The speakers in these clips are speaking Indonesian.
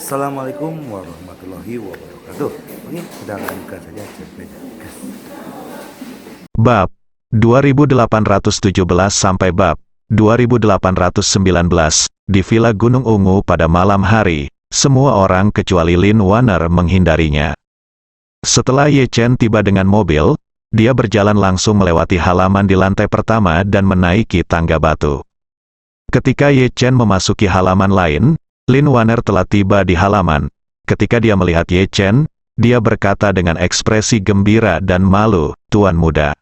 Assalamualaikum warahmatullahi wabarakatuh. Oke, kita lanjutkan saja cerita. Gas. Bab 2817 sampai bab 2819. Di Villa Gunung Ungu pada malam hari, semua orang kecuali Lin Wanner menghindarinya. Setelah Ye Chen tiba dengan mobil, dia berjalan langsung melewati halaman di lantai pertama dan menaiki tangga batu. Ketika Ye Chen memasuki halaman lain, Lin Wanner telah tiba di halaman. Ketika dia melihat Ye Chen, dia berkata dengan ekspresi gembira dan malu, "Tuan muda."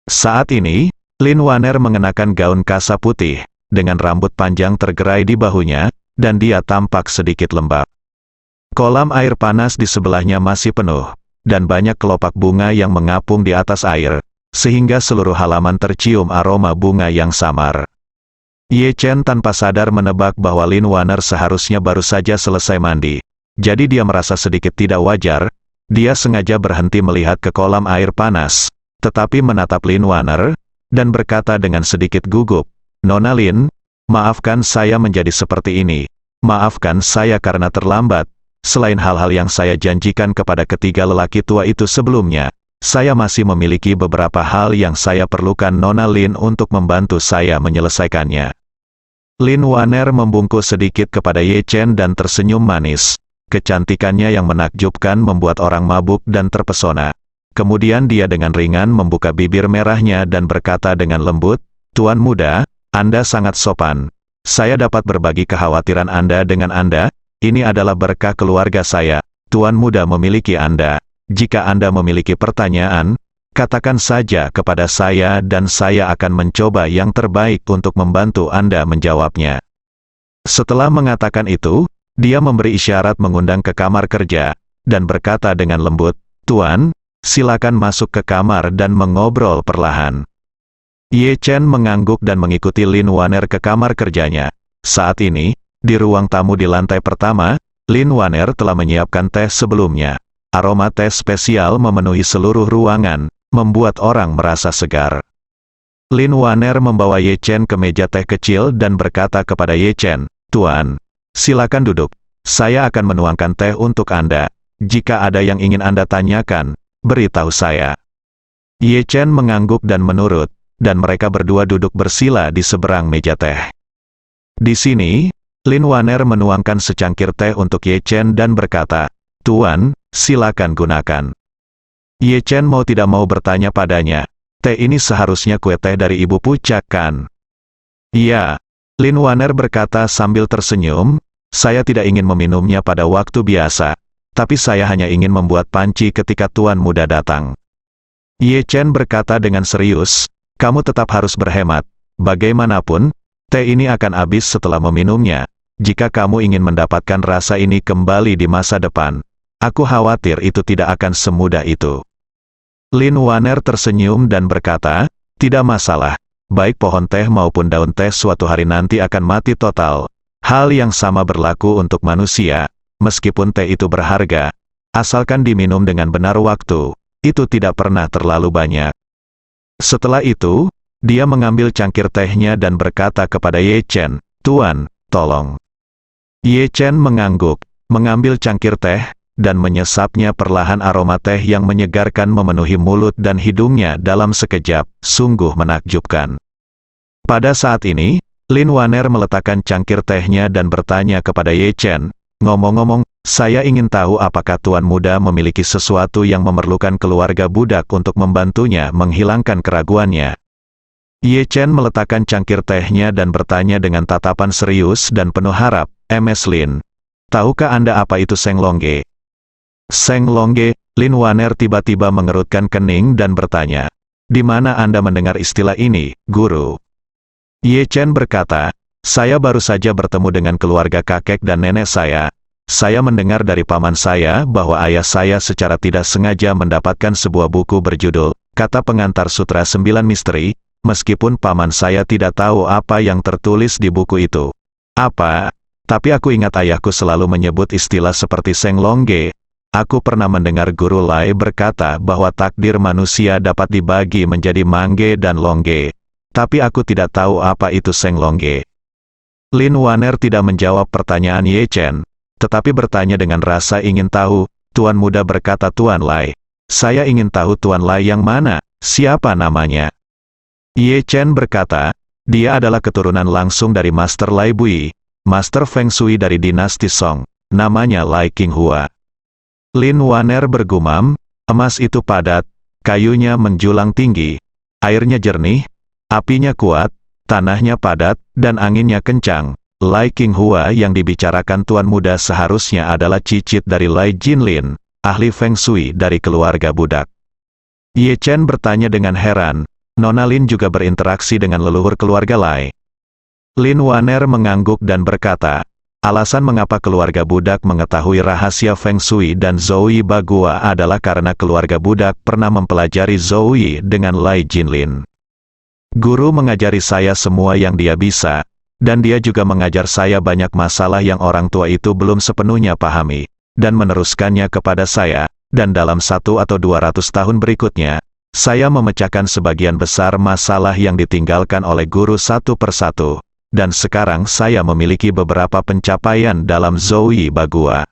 Saat ini, Lin Wanner mengenakan gaun kasa putih, dengan rambut panjang tergerai di bahunya, dan dia tampak sedikit lembab. Kolam air panas di sebelahnya masih penuh, dan banyak kelopak bunga yang mengapung di atas air, sehingga seluruh halaman tercium aroma bunga yang samar. Ye Chen tanpa sadar menebak bahwa Lin Wanner seharusnya baru saja selesai mandi. Jadi dia merasa sedikit tidak wajar. Dia sengaja berhenti melihat ke kolam air panas, tetapi menatap Lin Wanner, dan berkata dengan sedikit gugup, "Nona Lin, maafkan saya menjadi seperti ini. Maafkan saya karena terlambat. Selain hal-hal yang saya janjikan kepada ketiga lelaki tua itu sebelumnya, saya masih memiliki beberapa hal yang saya perlukan Nona Lin untuk membantu saya menyelesaikannya." Lin Wanner membungkuk sedikit kepada Ye Chen dan tersenyum manis. Kecantikannya yang menakjubkan membuat orang mabuk dan terpesona. Kemudian dia dengan ringan membuka bibir merahnya dan berkata dengan lembut, "Tuan muda, Anda sangat sopan. Saya dapat berbagi kekhawatiran Anda dengan Anda. Ini adalah berkah keluarga saya. Tuan muda memiliki Anda. Jika Anda memiliki pertanyaan, katakan saja kepada saya dan saya akan mencoba yang terbaik untuk membantu Anda menjawabnya." Setelah mengatakan itu, dia memberi isyarat mengundang ke kamar kerja, dan berkata dengan lembut, "Tuan, silakan masuk ke kamar dan mengobrol perlahan." Ye Chen mengangguk dan mengikuti Lin Wanner ke kamar kerjanya. Saat ini, di ruang tamu di lantai pertama, Lin Wanner telah menyiapkan teh sebelumnya. Aroma teh spesial memenuhi seluruh ruangan, membuat orang merasa segar. Lin Wanner membawa Ye Chen ke meja teh kecil dan berkata kepada Ye Chen, "Tuan, silakan duduk. Saya akan menuangkan teh untuk Anda. Jika ada yang ingin Anda tanyakan, beritahu saya." Ye Chen mengangguk dan menurut, dan mereka berdua duduk bersila di seberang meja teh. Di sini, Lin Wanner menuangkan secangkir teh untuk Ye Chen dan berkata, "Tuan, silakan gunakan." Ye Chen mau tidak mau bertanya padanya, "Teh ini seharusnya kue teh dari Ibu Pucak, kan?" "Iya," Lin Wanner berkata sambil tersenyum, "saya tidak ingin meminumnya pada waktu biasa, tapi saya hanya ingin membuat panci ketika Tuan muda datang." Ye Chen berkata dengan serius, "Kamu tetap harus berhemat. Bagaimanapun, teh ini akan habis setelah meminumnya. Jika kamu ingin mendapatkan rasa ini kembali di masa depan, aku khawatir itu tidak akan semudah itu." Lin Wanner tersenyum dan berkata, "Tidak masalah. Baik pohon teh maupun daun teh suatu hari nanti akan mati total. Hal yang sama berlaku untuk manusia. Meskipun teh itu berharga, asalkan diminum dengan benar waktu, itu tidak pernah terlalu banyak." Setelah itu, dia mengambil cangkir tehnya dan berkata kepada Ye Chen, "Tuan, tolong." Ye Chen mengangguk, mengambil cangkir teh, dan menyesapnya perlahan. Aroma teh yang menyegarkan memenuhi mulut dan hidungnya dalam sekejap, sungguh menakjubkan. Pada saat ini, Lin Wanner meletakkan cangkir tehnya dan bertanya kepada Ye Chen, "Ngomong-ngomong, saya ingin tahu apakah Tuan muda memiliki sesuatu yang memerlukan keluarga budak untuk membantunya menghilangkan keraguannya?" Ye Chen meletakkan cangkir tehnya dan bertanya dengan tatapan serius dan penuh harap, "Ms. Lin, tahukah Anda apa itu Seng Longge?" "Seng Longge?" Lin Wanner tiba-tiba mengerutkan kening dan bertanya, "Di mana Anda mendengar istilah ini, Guru?" Ye Chen berkata, "Saya baru saja bertemu dengan keluarga kakek dan nenek saya. Saya mendengar dari paman saya bahwa ayah saya secara tidak sengaja mendapatkan sebuah buku berjudul, Kata Pengantar Sutra 9 Misteri, meskipun paman saya tidak tahu apa yang tertulis di buku itu. Apa? Tapi aku ingat ayahku selalu menyebut istilah seperti Seng Longge. Aku pernah mendengar Guru Lai berkata bahwa takdir manusia dapat dibagi menjadi Mangge dan Longge. Tapi aku tidak tahu apa itu Seng Longge." Lin Wanner tidak menjawab pertanyaan Ye Chen. tetapi bertanya dengan rasa ingin tahu. Tuan muda berkata, Tuan Lai. Saya ingin tahu Tuan Lai yang mana, siapa namanya? Ye Chen berkata, dia adalah keturunan langsung dari Master Lai Bui, Master Feng Shui dari dinasti Song, namanya Lai Qinghua. Lin Waner bergumam, emas itu padat, kayunya menjulang tinggi, airnya jernih, apinya kuat, tanahnya padat, dan anginnya kencang. Lai Qinghua yang dibicarakan Tuan Muda seharusnya adalah cicit dari Lai Jinlin, ahli Feng Shui dari keluarga budak. Ye Chen bertanya dengan heran, Nona Lin juga berinteraksi dengan leluhur keluarga Lai. Lin Waner mengangguk dan berkata, alasan mengapa keluarga budak mengetahui rahasia Feng Shui dan Zoui Bagua adalah karena keluarga budak pernah mempelajari Zoui dengan Lai Jinlin. Guru mengajari saya semua yang dia bisa, dan dia juga mengajar saya banyak masalah yang orang tua itu belum sepenuhnya pahami, dan meneruskannya kepada saya, dan dalam 1 atau 200 tahun berikutnya, saya memecahkan sebagian besar masalah yang ditinggalkan oleh guru satu persatu. Dan sekarang saya memiliki beberapa pencapaian dalam Zoui Bagua.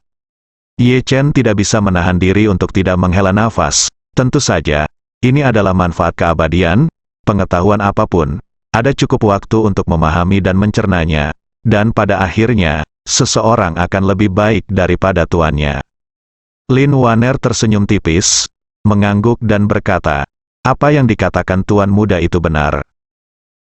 Ye Chen tidak bisa menahan diri untuk tidak menghela nafas. Tentu saja, ini adalah manfaat keabadian, pengetahuan apapun, ada cukup waktu untuk memahami dan mencernanya, dan pada akhirnya, seseorang akan lebih baik daripada tuannya. Lin Waner tersenyum tipis, mengangguk dan berkata, apa yang dikatakan Tuan Muda itu benar.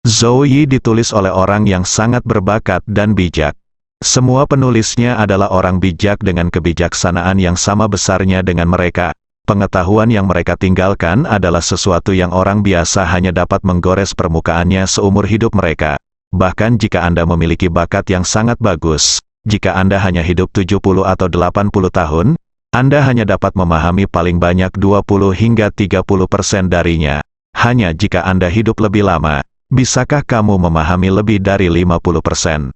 Zoui ditulis oleh orang yang sangat berbakat dan bijak. Semua penulisnya adalah orang bijak dengan kebijaksanaan yang sama besarnya dengan mereka. Pengetahuan yang mereka tinggalkan adalah sesuatu yang orang biasa hanya dapat menggores permukaannya seumur hidup mereka. Bahkan jika Anda memiliki bakat yang sangat bagus, jika Anda hanya hidup 70 atau 80 tahun, Anda hanya dapat memahami paling banyak 20 hingga 30% darinya. Hanya jika Anda hidup lebih lama, bisakah kamu memahami lebih dari 50%?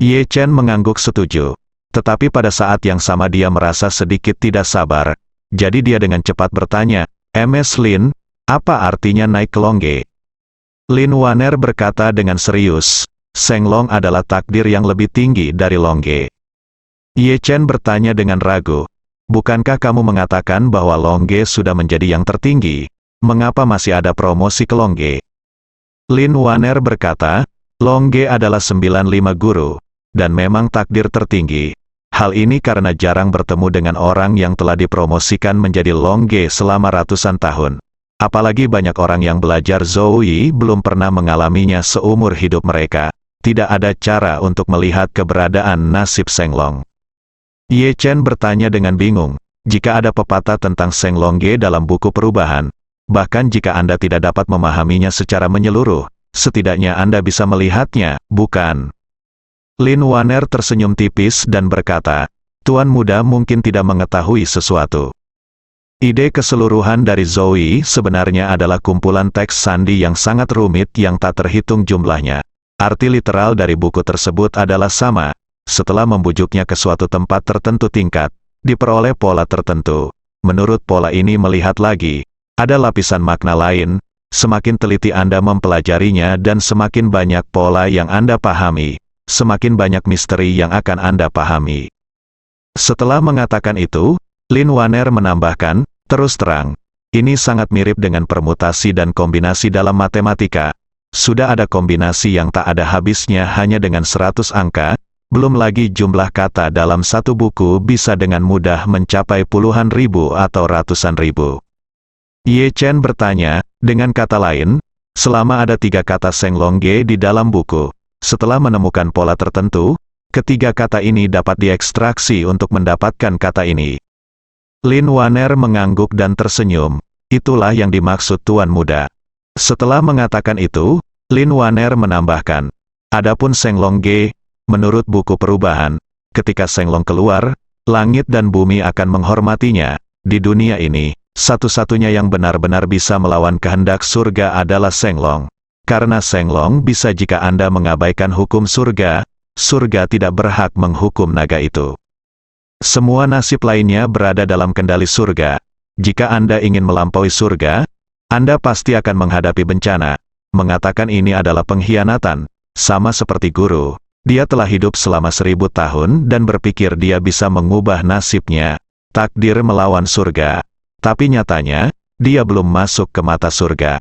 Ye Chen mengangguk setuju. Tetapi pada saat yang sama dia merasa sedikit tidak sabar. Jadi dia dengan cepat bertanya, Ms. Lin, apa artinya naik ke Longge? Lin Waner berkata dengan serius, Senglong adalah takdir yang lebih tinggi dari Longge. Ye Chen bertanya dengan ragu, bukankah kamu mengatakan bahwa Longge sudah menjadi yang tertinggi? Mengapa masih ada promosi ke Longge? Lin Waner berkata, Longge adalah 95 guru, dan memang takdir tertinggi. Hal ini karena jarang bertemu dengan orang yang telah dipromosikan menjadi Longge selama ratusan tahun. Apalagi banyak orang yang belajar Zoui belum pernah mengalaminya seumur hidup mereka. Tidak ada cara untuk melihat keberadaan nasib Senglong. Ye Chen bertanya dengan bingung, jika ada pepatah tentang Senglongge dalam buku perubahan, bahkan jika Anda tidak dapat memahaminya secara menyeluruh, setidaknya Anda bisa melihatnya, bukan? Lin Waner tersenyum tipis dan berkata, Tuan Muda mungkin tidak mengetahui sesuatu. Ide keseluruhan dari Zoui sebenarnya adalah kumpulan teks sandi yang sangat rumit yang tak terhitung jumlahnya. Arti literal dari buku tersebut adalah sama, setelah membujuknya ke suatu tempat tertentu tingkat, diperoleh pola tertentu. Menurut pola ini melihat lagi, ada lapisan makna lain, semakin teliti Anda mempelajarinya dan semakin banyak pola yang Anda pahami, semakin banyak misteri yang akan Anda pahami. Setelah mengatakan itu, Lin Waner menambahkan, terus terang, ini sangat mirip dengan permutasi dan kombinasi dalam matematika. Sudah ada kombinasi yang tak ada habisnya hanya dengan 100 angka, belum lagi jumlah kata dalam satu buku bisa dengan mudah mencapai puluhan ribu atau ratusan ribu. Ye Chen bertanya, dengan kata lain, selama ada 3 kata Senglongge di dalam buku, setelah menemukan pola tertentu, ketiga kata ini dapat diekstraksi untuk mendapatkan kata ini. Lin Waner mengangguk dan tersenyum, itulah yang dimaksud Tuan Muda. Setelah mengatakan itu, Lin Waner menambahkan, adapun Senglongge, menurut buku perubahan, ketika Senglong keluar, langit dan bumi akan menghormatinya. Di dunia ini, satu-satunya yang benar-benar bisa melawan kehendak surga adalah Senglong. Karena Senglong bisa jika Anda mengabaikan hukum surga, surga tidak berhak menghukum naga itu. Semua nasib lainnya berada dalam kendali surga. Jika Anda ingin melampaui surga, Anda pasti akan menghadapi bencana. Mengatakan ini adalah pengkhianatan, sama seperti guru. Dia telah hidup selama 1000 tahun dan berpikir dia bisa mengubah nasibnya, takdir melawan surga. Tapi nyatanya, dia belum masuk ke mata surga.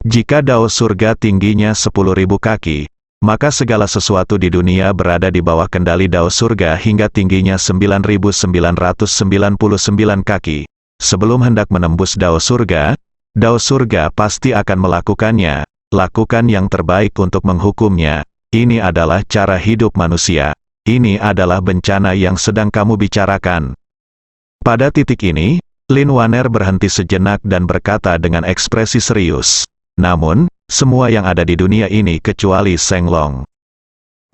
Jika dao surga tingginya 10.000 kaki, maka segala sesuatu di dunia berada di bawah kendali dao surga hingga tingginya 9.999 kaki. Sebelum hendak menembus dao surga pasti akan melakukannya. Lakukan yang terbaik untuk menghukumnya. Ini adalah cara hidup manusia. Ini adalah bencana yang sedang kamu bicarakan. Pada titik ini, Lin Waner berhenti sejenak dan berkata dengan ekspresi serius. Namun, semua yang ada di dunia ini kecuali Seng Long.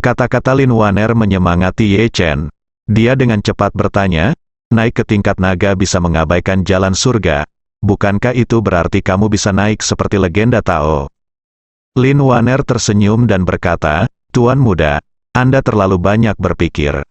Kata-kata Lin Waner menyemangati Ye Chen. Dia dengan cepat bertanya, naik ke tingkat naga bisa mengabaikan jalan surga. Bukankah itu berarti kamu bisa naik seperti legenda Tao? Lin Waner tersenyum dan berkata, Tuan muda, Anda terlalu banyak berpikir.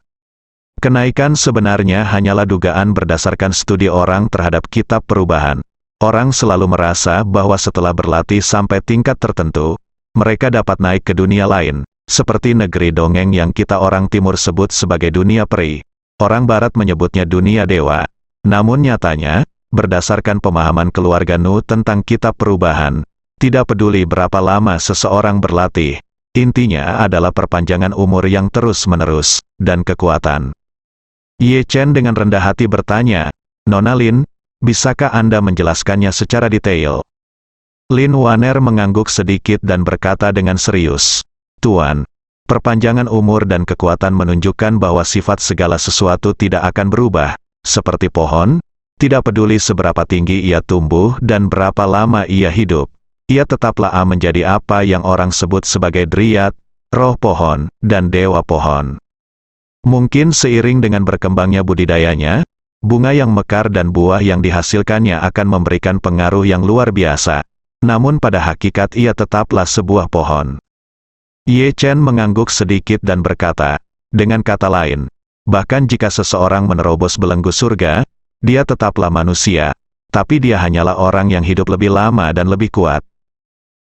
Kenaikan sebenarnya hanyalah dugaan berdasarkan studi orang terhadap kitab perubahan. Orang selalu merasa bahwa setelah berlatih sampai tingkat tertentu, mereka dapat naik ke dunia lain, seperti negeri dongeng yang kita orang timur sebut sebagai dunia peri. Orang barat menyebutnya dunia dewa. Namun nyatanya, berdasarkan pemahaman keluarga Nu tentang kitab perubahan, tidak peduli berapa lama seseorang berlatih, intinya adalah perpanjangan umur yang terus-menerus, dan kekuatan. Ye Chen dengan rendah hati bertanya, Nona Lin, bisakah Anda menjelaskannya secara detail? Lin Waner mengangguk sedikit dan berkata dengan serius, Tuan, perpanjangan umur dan kekuatan menunjukkan bahwa sifat segala sesuatu tidak akan berubah, seperti pohon, tidak peduli seberapa tinggi ia tumbuh dan berapa lama ia hidup. Ia tetaplah menjadi apa yang orang sebut sebagai Dryad, roh pohon, dan dewa pohon. Mungkin seiring dengan berkembangnya budidayanya, bunga yang mekar dan buah yang dihasilkannya akan memberikan pengaruh yang luar biasa. Namun pada hakikat ia tetaplah sebuah pohon. Ye Chen mengangguk sedikit dan berkata, dengan kata lain, bahkan jika seseorang menerobos belenggu surga, dia tetaplah manusia, tapi dia hanyalah orang yang hidup lebih lama dan lebih kuat.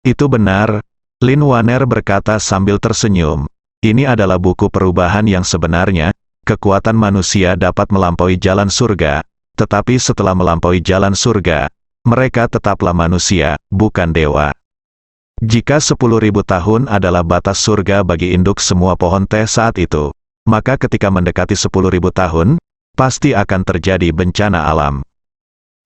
Itu benar, Lin Waner berkata sambil tersenyum. Ini adalah buku perubahan yang sebenarnya, kekuatan manusia dapat melampaui jalan surga, tetapi setelah melampaui jalan surga, mereka tetaplah manusia, bukan dewa. Jika 10.000 tahun adalah batas surga bagi induk semua pohon teh saat itu, maka ketika mendekati 10.000 tahun, pasti akan terjadi bencana alam.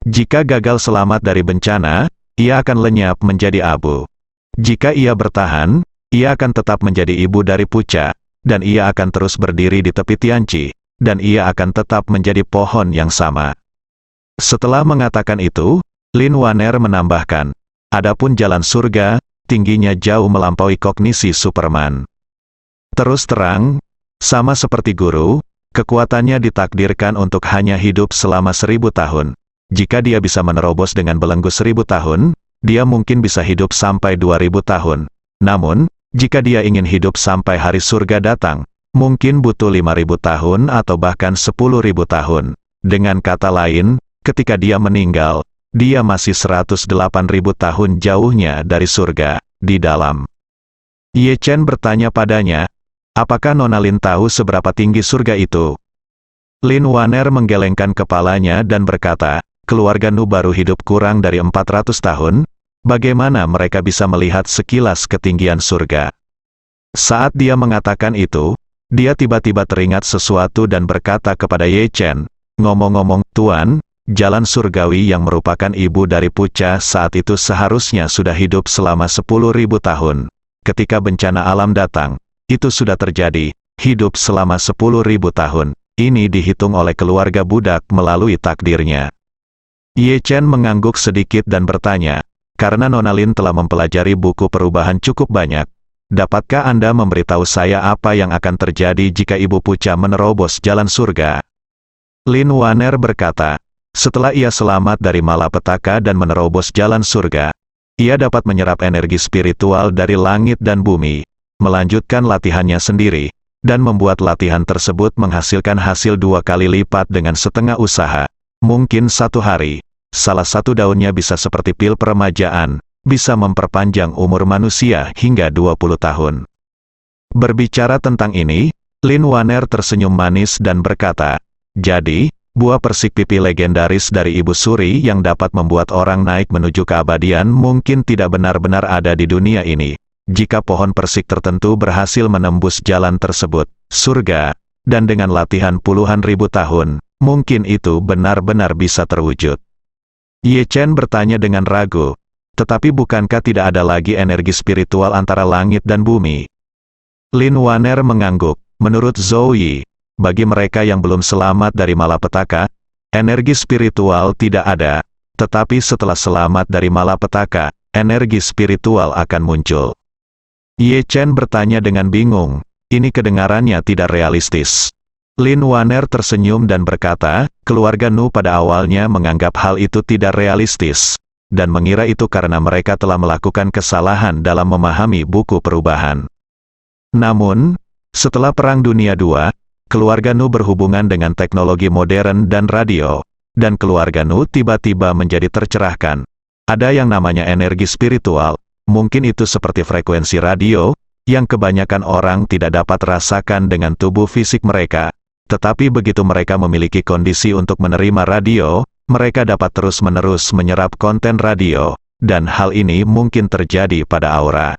Jika gagal selamat dari bencana, ia akan lenyap menjadi abu. Jika ia bertahan, ia akan tetap menjadi ibu dari Puca, dan ia akan terus berdiri di tepi Tianqi, dan ia akan tetap menjadi pohon yang sama. Setelah mengatakan itu, Lin Waner menambahkan, adapun jalan surga, tingginya jauh melampaui kognisi Superman. Terus terang, sama seperti guru, kekuatannya ditakdirkan untuk hanya hidup selama 1000 tahun. Jika dia bisa menerobos dengan belenggu 1000 tahun, dia mungkin bisa hidup sampai 2000 tahun. Namun, jika dia ingin hidup sampai hari surga datang, mungkin butuh 5000 tahun atau bahkan 10.000 tahun. Dengan kata lain, ketika dia meninggal, dia masih 108.000 tahun jauhnya dari surga, di dalam. Ye Chen bertanya padanya, apakah Nona Lin tahu seberapa tinggi surga itu? Lin Waner menggelengkan kepalanya dan berkata, keluarga Nu baru hidup kurang dari 400 tahun, bagaimana mereka bisa melihat sekilas ketinggian surga? Saat dia mengatakan itu, dia tiba-tiba teringat sesuatu dan berkata kepada Ye Chen, ngomong-ngomong, Tuan, jalan surgawi yang merupakan ibu dari Puca saat itu seharusnya sudah hidup selama 10.000 tahun. Ketika bencana alam datang, itu sudah terjadi, hidup selama 10.000 tahun. Ini dihitung oleh keluarga budak melalui takdirnya. Ye Chen mengangguk sedikit dan bertanya, karena Nona Lin telah mempelajari buku perubahan cukup banyak, dapatkah Anda memberitahu saya apa yang akan terjadi jika Ibu Puca menerobos jalan surga? Lin Waner berkata, setelah ia selamat dari malapetaka dan menerobos jalan surga, ia dapat menyerap energi spiritual dari langit dan bumi, melanjutkan latihannya sendiri, dan membuat latihan tersebut menghasilkan hasil 2 kali lipat dengan setengah usaha. Mungkin satu hari, salah satu daunnya bisa seperti pil peremajaan, bisa memperpanjang umur manusia hingga 20 tahun. Berbicara tentang ini, Lin Waner tersenyum manis dan berkata, "Jadi, buah persik pipi legendaris dari Ibu Suri yang dapat membuat orang naik menuju keabadian mungkin tidak benar-benar ada di dunia ini. Jika pohon persik tertentu berhasil menembus jalan tersebut, surga, dan dengan latihan puluhan ribu tahun, mungkin itu benar-benar bisa terwujud." Ye Chen bertanya dengan ragu, "Tetapi bukankah tidak ada lagi energi spiritual antara langit dan bumi?" Lin Waner mengangguk, "Menurut Zhou Yi, bagi mereka yang belum selamat dari malapetaka, energi spiritual tidak ada, tetapi setelah selamat dari malapetaka, energi spiritual akan muncul." Ye Chen bertanya dengan bingung, ini kedengarannya tidak realistis. Lin Waner tersenyum dan berkata, keluarga Nu pada awalnya menganggap hal itu tidak realistis, dan mengira itu karena mereka telah melakukan kesalahan dalam memahami buku perubahan. Namun, setelah Perang Dunia II, keluarga Nu berhubungan dengan teknologi modern dan radio, dan keluarga Nu tiba-tiba menjadi tercerahkan. Ada yang namanya energi spiritual, mungkin itu seperti frekuensi radio, yang kebanyakan orang tidak dapat rasakan dengan tubuh fisik mereka, tetapi begitu mereka memiliki kondisi untuk menerima radio, mereka dapat terus-menerus menyerap konten radio, dan hal ini mungkin terjadi pada aura.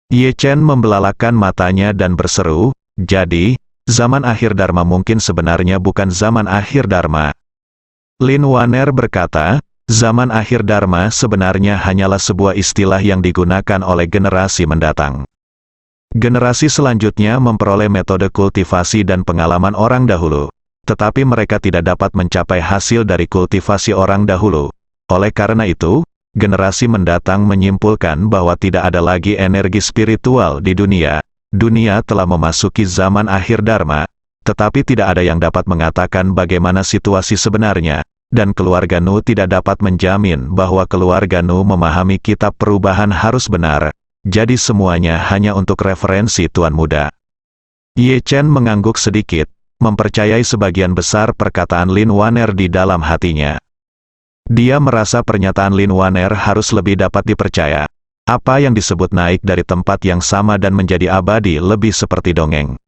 Ye Chen membelalakan matanya dan berseru, "Jadi, zaman akhir Dharma mungkin sebenarnya bukan zaman akhir Dharma." Lin Waner berkata, zaman akhir Dharma sebenarnya hanyalah sebuah istilah yang digunakan oleh generasi mendatang. Generasi selanjutnya memperoleh metode kultivasi dan pengalaman orang dahulu, tetapi mereka tidak dapat mencapai hasil dari kultivasi orang dahulu. Oleh karena itu, generasi mendatang menyimpulkan bahwa tidak ada lagi energi spiritual di dunia. Dunia telah memasuki zaman akhir Dharma, tetapi tidak ada yang dapat mengatakan bagaimana situasi sebenarnya, dan keluarga Nu tidak dapat menjamin bahwa keluarga Nu memahami kitab perubahan harus benar. Jadi semuanya hanya untuk referensi Tuan Muda. Ye Chen mengangguk sedikit, mempercayai sebagian besar perkataan Lin Waner di dalam hatinya. Dia merasa pernyataan Lin Waner harus lebih dapat dipercaya. Apa yang disebut naik dari tempat yang sama dan menjadi abadi lebih seperti dongeng.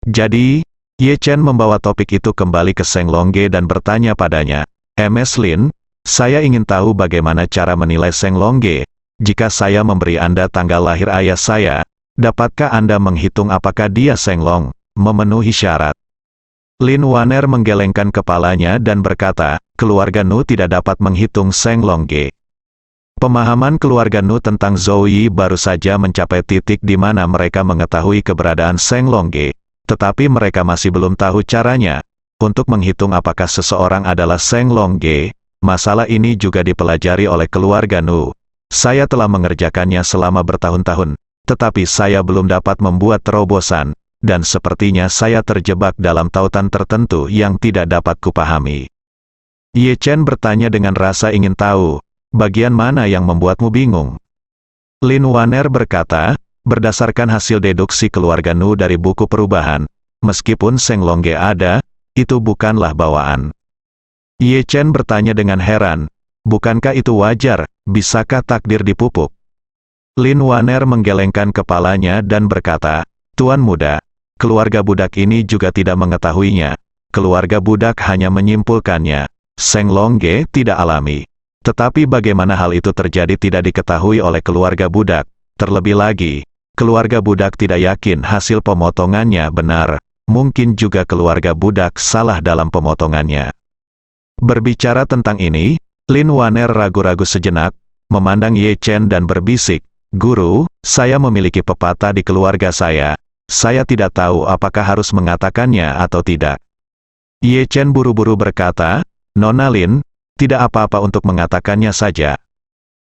Jadi, Ye Chen membawa topik itu kembali ke Seng Longge dan bertanya padanya, "Ms. Lin, saya ingin tahu bagaimana cara menilai Seng Longge. Jika saya memberi Anda tanggal lahir ayah saya, dapatkah Anda menghitung apakah dia Seng Long memenuhi syarat?" Lin Waner menggelengkan kepalanya dan berkata, keluarga Nu tidak dapat menghitung Seng Longge. Pemahaman keluarga Nu tentang Zhou Yi baru saja mencapai titik di mana mereka mengetahui keberadaan Seng Longge, tetapi mereka masih belum tahu caranya untuk menghitung apakah seseorang adalah Seng Longge. Masalah ini juga dipelajari oleh keluarga Nu. Saya telah mengerjakannya selama bertahun-tahun, tetapi saya belum dapat membuat terobosan, dan sepertinya saya terjebak dalam tautan tertentu yang tidak dapat kupahami. Ye Chen bertanya dengan rasa ingin tahu, bagian mana yang membuatmu bingung? Lin Waner berkata, berdasarkan hasil deduksi keluarga Nu dari buku perubahan, meskipun Seng Longge ada, itu bukanlah bawaan. Ye Chen bertanya dengan heran, bukankah itu wajar, bisakah takdir dipupuk? Lin Waner menggelengkan kepalanya dan berkata, Tuan Muda, keluarga budak ini juga tidak mengetahuinya. Keluarga budak hanya menyimpulkannya. Seng Longge tidak alami. Tetapi bagaimana hal itu terjadi tidak diketahui oleh keluarga budak. Terlebih lagi, keluarga budak tidak yakin hasil pemotongannya benar. Mungkin juga keluarga budak salah dalam pemotongannya. Berbicara tentang ini, Lin Waner ragu-ragu sejenak, memandang Ye Chen dan berbisik, Guru, saya memiliki pepatah di keluarga saya. Saya tidak tahu apakah harus mengatakannya atau tidak. Ye Chen buru-buru berkata, Nona Lin, tidak apa-apa untuk mengatakannya saja.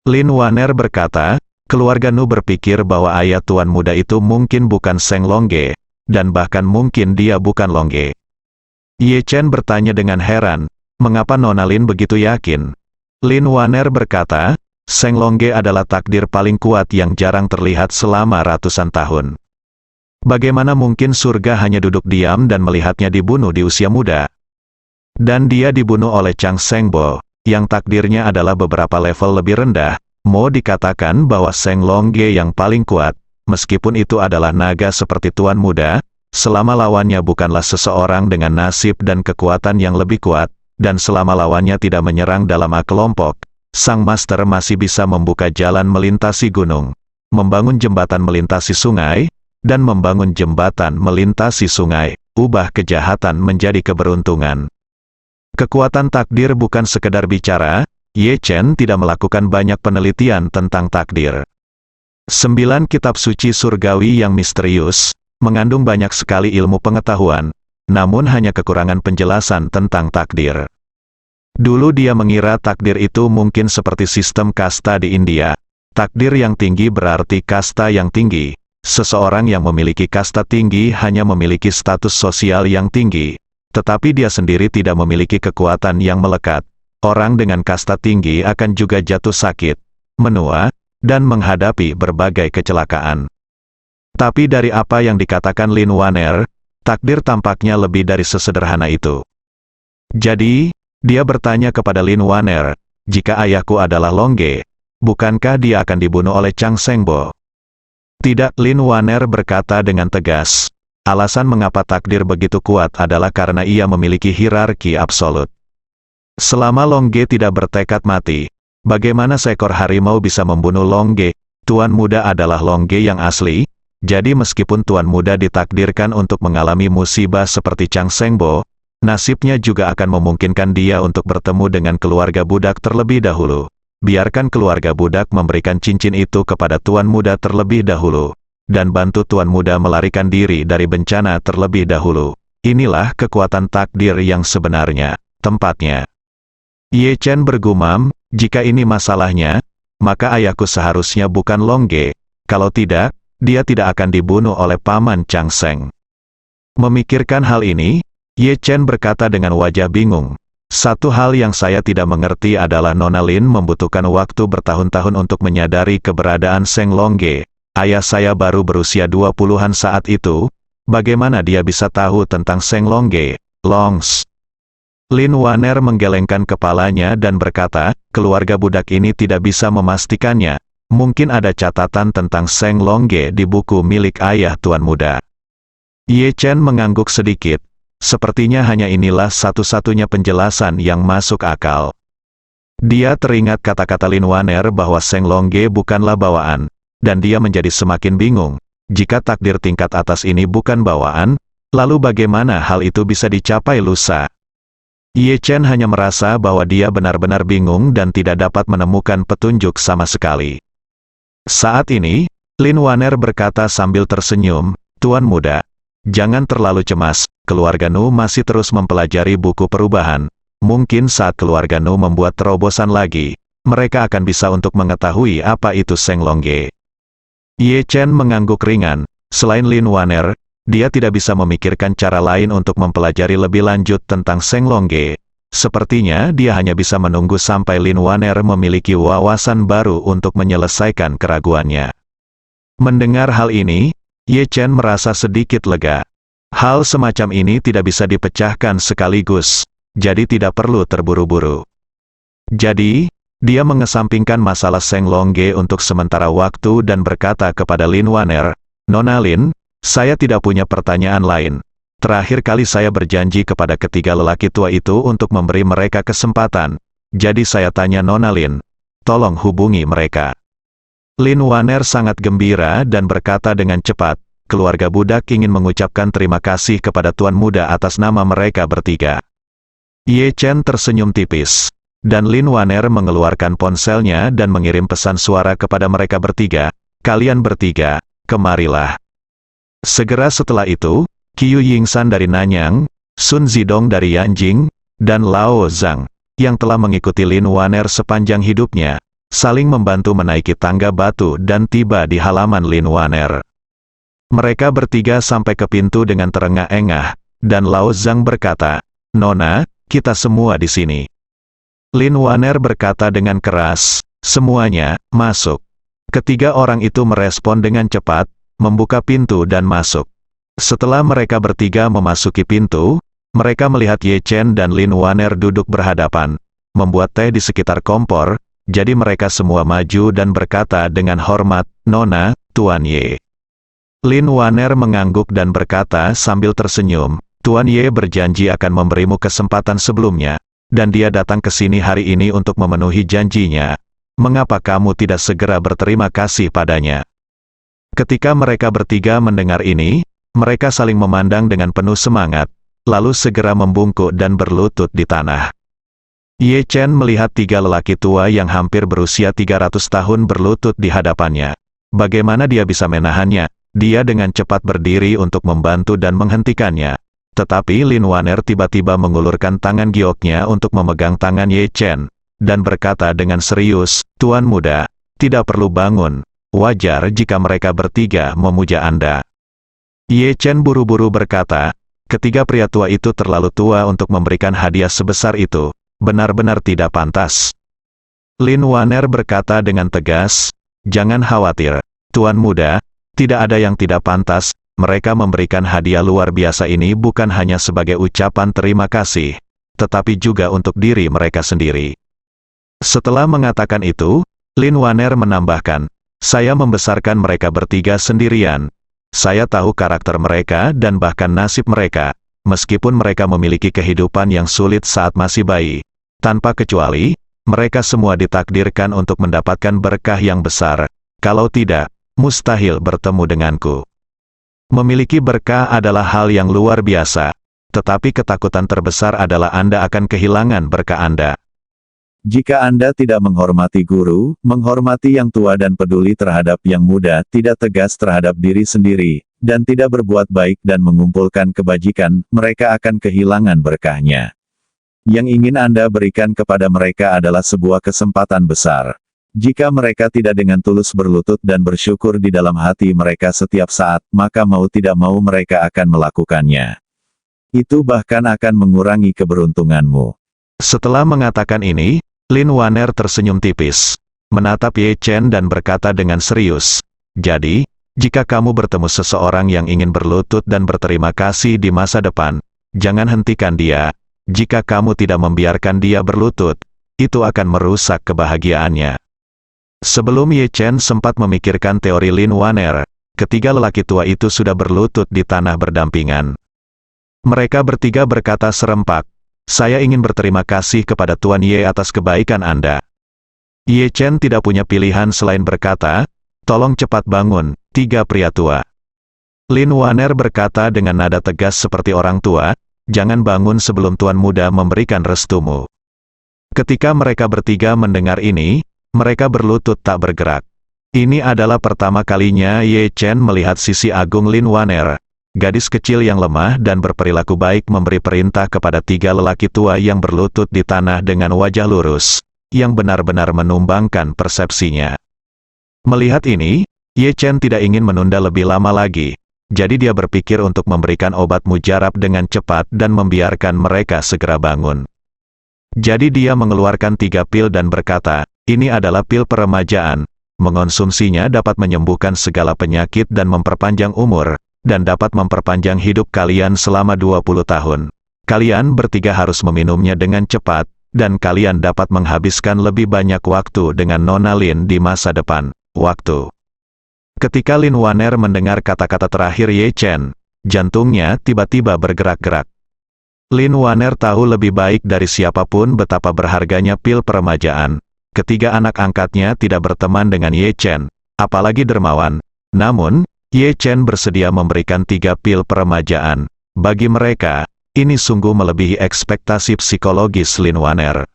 Lin Waner berkata, keluarga Nu berpikir bahwa ayah Tuan Muda itu mungkin bukan Seng Longge, dan bahkan mungkin dia bukan Longge. Ye Chen bertanya dengan heran, mengapa Nona Lin begitu yakin? Lin Waner berkata, Seng Longge adalah takdir paling kuat yang jarang terlihat selama ratusan tahun. Bagaimana mungkin surga hanya duduk diam dan melihatnya dibunuh di usia muda? Dan dia dibunuh oleh Chang Sengbo, yang takdirnya adalah beberapa level lebih rendah. Mau dikatakan bahwa Seng Longge yang paling kuat, meskipun itu adalah naga seperti Tuan Muda, selama lawannya bukanlah seseorang dengan nasib dan kekuatan yang lebih kuat, dan selama lawannya tidak menyerang dalam kelompok, sang master masih bisa membuka jalan melintasi gunung, membangun jembatan melintasi sungai, dan membangun jembatan melintasi sungai, ubah kejahatan menjadi keberuntungan. Kekuatan takdir bukan sekedar bicara, Ye Chen tidak melakukan banyak penelitian tentang takdir. 9 kitab suci surgawi yang misterius, mengandung banyak sekali ilmu pengetahuan, namun hanya kekurangan penjelasan tentang takdir. Dulu dia mengira takdir itu mungkin seperti sistem kasta di India. Takdir yang tinggi berarti kasta yang tinggi. Seseorang yang memiliki kasta tinggi hanya memiliki status sosial yang tinggi, tetapi dia sendiri tidak memiliki kekuatan yang melekat. Orang dengan kasta tinggi akan juga jatuh sakit, menua, dan menghadapi berbagai kecelakaan. Tapi dari apa yang dikatakan Lin Waner, takdir tampaknya lebih dari sesederhana itu. Jadi, dia bertanya kepada Lin Waner, jika ayahku adalah Longge, bukankah dia akan dibunuh oleh Chang Sengbo? Tidak, Lin Waner berkata dengan tegas. Alasan mengapa takdir begitu kuat adalah karena ia memiliki hierarki absolut. Selama Longge tidak bertekad mati, bagaimana seekor harimau bisa membunuh Longge? Tuan Muda adalah Longge yang asli, jadi meskipun Tuan Muda ditakdirkan untuk mengalami musibah seperti Chang Sengbo, nasibnya juga akan memungkinkan dia untuk bertemu dengan keluarga budak terlebih dahulu. Biarkan keluarga budak memberikan cincin itu kepada Tuan Muda terlebih dahulu, dan bantu Tuan Muda melarikan diri dari bencana terlebih dahulu. Inilah kekuatan takdir yang sebenarnya, tempatnya. Ye Chen bergumam, jika ini masalahnya, maka ayahku seharusnya bukan Longge, kalau tidak, dia tidak akan dibunuh oleh Paman Chang Seng. Memikirkan hal ini, Ye Chen berkata dengan wajah bingung. Satu hal yang saya tidak mengerti adalah Nona Lin membutuhkan waktu bertahun-tahun untuk menyadari keberadaan Seng Longge. Ayah saya baru berusia 20-an saat itu, bagaimana dia bisa tahu tentang Seng Longge? Longs. Lin Waner menggelengkan kepalanya dan berkata, keluarga budak ini tidak bisa memastikannya. Mungkin ada catatan tentang Seng Longge di buku milik ayah Tuan Muda. Ye Chen mengangguk sedikit. Sepertinya hanya inilah satu-satunya penjelasan yang masuk akal. Dia teringat kata-kata Lin Waner bahwa Seng Longge bukanlah bawaan, dan dia menjadi semakin bingung. Jika takdir tingkat atas ini bukan bawaan, lalu bagaimana hal itu bisa dicapai lusa? Ye Chen hanya merasa bahwa dia benar-benar bingung dan tidak dapat menemukan petunjuk sama sekali. Saat ini, Lin Waner berkata sambil tersenyum, Tuan Muda, jangan terlalu cemas, keluarga Nu masih terus mempelajari buku perubahan. Mungkin saat keluarga Nu membuat terobosan lagi, mereka akan bisa untuk mengetahui apa itu Seng Longge. Ye Chen mengangguk ringan. Selain Lin Waner, dia tidak bisa memikirkan cara lain untuk mempelajari lebih lanjut tentang Seng Longge. Sepertinya dia hanya bisa menunggu sampai Lin Waner memiliki wawasan baru untuk menyelesaikan keraguannya. Mendengar hal ini, Ye Chen merasa sedikit lega. Hal semacam ini tidak bisa dipecahkan sekaligus, jadi tidak perlu terburu-buru. Jadi, dia mengesampingkan masalah Seng Longge untuk sementara waktu dan berkata kepada Lin Waner, Nona Lin, saya tidak punya pertanyaan lain. Terakhir kali saya berjanji kepada ketiga lelaki tua itu untuk memberi mereka kesempatan. Jadi saya tanya Nona Lin, tolong hubungi mereka. Lin Waner sangat gembira dan berkata dengan cepat, keluarga budak ingin mengucapkan terima kasih kepada Tuan Muda atas nama mereka bertiga. Ye Chen tersenyum tipis, dan Lin Waner mengeluarkan ponselnya dan mengirim pesan suara kepada mereka bertiga, kalian bertiga, kemarilah. Segera setelah itu, Qiu Yingsan dari Nanyang, Sun Zidong dari Yanjing, dan Lao Zhang, yang telah mengikuti Lin Waner sepanjang hidupnya, saling membantu menaiki tangga batu dan tiba di halaman Lin Waner. Mereka bertiga sampai ke pintu dengan terengah-engah, dan Lao Zhang berkata, Nona, kita semua di sini. Lin Waner berkata dengan keras, semuanya, masuk. Ketiga orang itu merespon dengan cepat, membuka pintu dan masuk. Setelah mereka bertiga memasuki pintu, mereka melihat Ye Chen dan Lin Waner duduk berhadapan, membuat teh di sekitar kompor, jadi mereka semua maju dan berkata dengan hormat, Nona, Tuan Ye. Lin Waner mengangguk dan berkata sambil tersenyum, Tuan Ye berjanji akan memberimu kesempatan sebelumnya, dan dia datang ke sini hari ini untuk memenuhi janjinya. Mengapa kamu tidak segera berterima kasih padanya? Ketika mereka bertiga mendengar ini, mereka saling memandang dengan penuh semangat, lalu segera membungkuk dan berlutut di tanah. Ye Chen melihat tiga lelaki tua yang hampir berusia 300 tahun berlutut di hadapannya. Bagaimana dia bisa menahannya? Dia dengan cepat berdiri untuk membantu dan menghentikannya. Tetapi Lin Waner tiba-tiba mengulurkan tangan gioknya untuk memegang tangan Ye Chen, dan berkata dengan serius, Tuan muda, tidak perlu bangun. Wajar jika mereka bertiga memuja Anda. Ye Chen buru-buru berkata, ketiga pria tua itu terlalu tua untuk memberikan hadiah sebesar itu, benar-benar tidak pantas. Lin Waner berkata dengan tegas, jangan khawatir, Tuan muda, tidak ada yang tidak pantas, mereka memberikan hadiah luar biasa ini bukan hanya sebagai ucapan terima kasih, tetapi juga untuk diri mereka sendiri. Setelah mengatakan itu, Lin Waner menambahkan, saya membesarkan mereka bertiga sendirian. Saya tahu karakter mereka dan bahkan nasib mereka, meskipun mereka memiliki kehidupan yang sulit saat masih bayi. Tanpa kecuali, mereka semua ditakdirkan untuk mendapatkan berkah yang besar. Kalau tidak, mustahil bertemu denganku. Memiliki berkah adalah hal yang luar biasa, tetapi ketakutan terbesar adalah Anda akan kehilangan berkah Anda. Jika Anda tidak menghormati guru, menghormati yang tua dan peduli terhadap yang muda, tidak tegas terhadap diri sendiri, dan tidak berbuat baik dan mengumpulkan kebajikan, mereka akan kehilangan berkahnya. Yang ingin Anda berikan kepada mereka adalah sebuah kesempatan besar. Jika mereka tidak dengan tulus berlutut dan bersyukur di dalam hati mereka setiap saat, maka mau tidak mau mereka akan melakukannya. Itu bahkan akan mengurangi keberuntunganmu. Setelah mengatakan ini, Lin Waner tersenyum tipis, menatap Ye Chen dan berkata dengan serius, jadi, jika kamu bertemu seseorang yang ingin berlutut dan berterima kasih di masa depan, jangan hentikan dia. Jika kamu tidak membiarkan dia berlutut, itu akan merusak kebahagiaannya. Sebelum Ye Chen sempat memikirkan teori Lin Waner, ketiga lelaki tua itu sudah berlutut di tanah berdampingan. Mereka bertiga berkata serempak, saya ingin berterima kasih kepada Tuan Ye atas kebaikan Anda. Ye Chen tidak punya pilihan selain berkata, tolong cepat bangun, tiga pria tua. Lin Waner berkata dengan nada tegas seperti orang tua, jangan bangun sebelum Tuan muda memberikan restumu. Ketika mereka bertiga mendengar ini, mereka berlutut tak bergerak. Ini adalah pertama kalinya Ye Chen melihat sisi agung Lin Waner, gadis kecil yang lemah dan berperilaku baik memberi perintah kepada tiga lelaki tua yang berlutut di tanah dengan wajah lurus, yang benar-benar menumbangkan persepsinya. Melihat ini, Ye Chen tidak ingin menunda lebih lama lagi, jadi dia berpikir untuk memberikan obat mujarab dengan cepat dan membiarkan mereka segera bangun. Jadi dia mengeluarkan 3 pil dan berkata, ini adalah pil peremajaan, mengonsumsinya dapat menyembuhkan segala penyakit dan memperpanjang umur, dan dapat memperpanjang hidup kalian selama 20 tahun. Kalian bertiga harus meminumnya dengan cepat, dan kalian dapat menghabiskan lebih banyak waktu dengan Nona Lin di masa depan. Waktu. Ketika Lin Waner mendengar kata-kata terakhir Ye Chen, jantungnya tiba-tiba bergerak-gerak. Lin Waner tahu lebih baik dari siapapun betapa berharganya pil peremajaan. Ketiga anak angkatnya tidak berteman dengan Ye Chen, apalagi dermawan. Namun, Ye Chen bersedia memberikan 3 pil peremajaan. Bagi mereka, ini sungguh melebihi ekspektasi psikologis Lin Waner.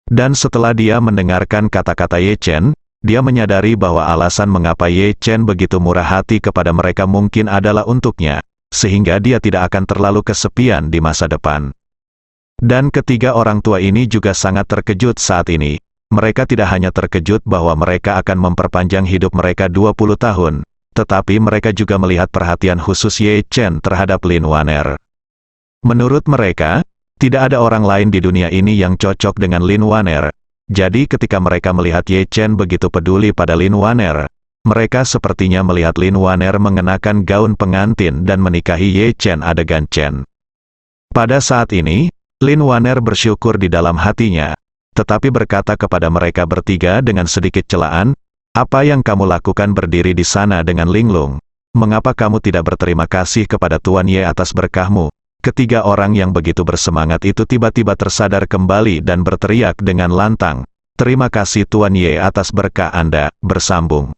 Dan setelah dia mendengarkan kata-kata Ye Chen, dia menyadari bahwa alasan mengapa Ye Chen begitu murah hati kepada mereka mungkin adalah untuknya, sehingga dia tidak akan terlalu kesepian di masa depan. Dan ketiga orang tua ini juga sangat terkejut saat ini. Mereka tidak hanya terkejut bahwa mereka akan memperpanjang hidup mereka 20 tahun, tetapi mereka juga melihat perhatian khusus Ye Chen terhadap Lin Waner. Menurut mereka, tidak ada orang lain di dunia ini yang cocok dengan Lin Waner. Jadi ketika mereka melihat Ye Chen begitu peduli pada Lin Waner, mereka sepertinya melihat Lin Waner mengenakan gaun pengantin dan menikahi Ye Chen adegan Chen. Pada saat ini, Lin Waner bersyukur di dalam hatinya, tetapi berkata kepada mereka bertiga dengan sedikit celaan, apa yang kamu lakukan berdiri di sana dengan linglung? mengapa kamu tidak berterima kasih kepada Tuan Ye atas berkahmu? Ketiga orang yang begitu bersemangat itu tiba-tiba tersadar kembali dan berteriak dengan lantang, "Terima kasih Tuan Ye atas berkah Anda," bersambung.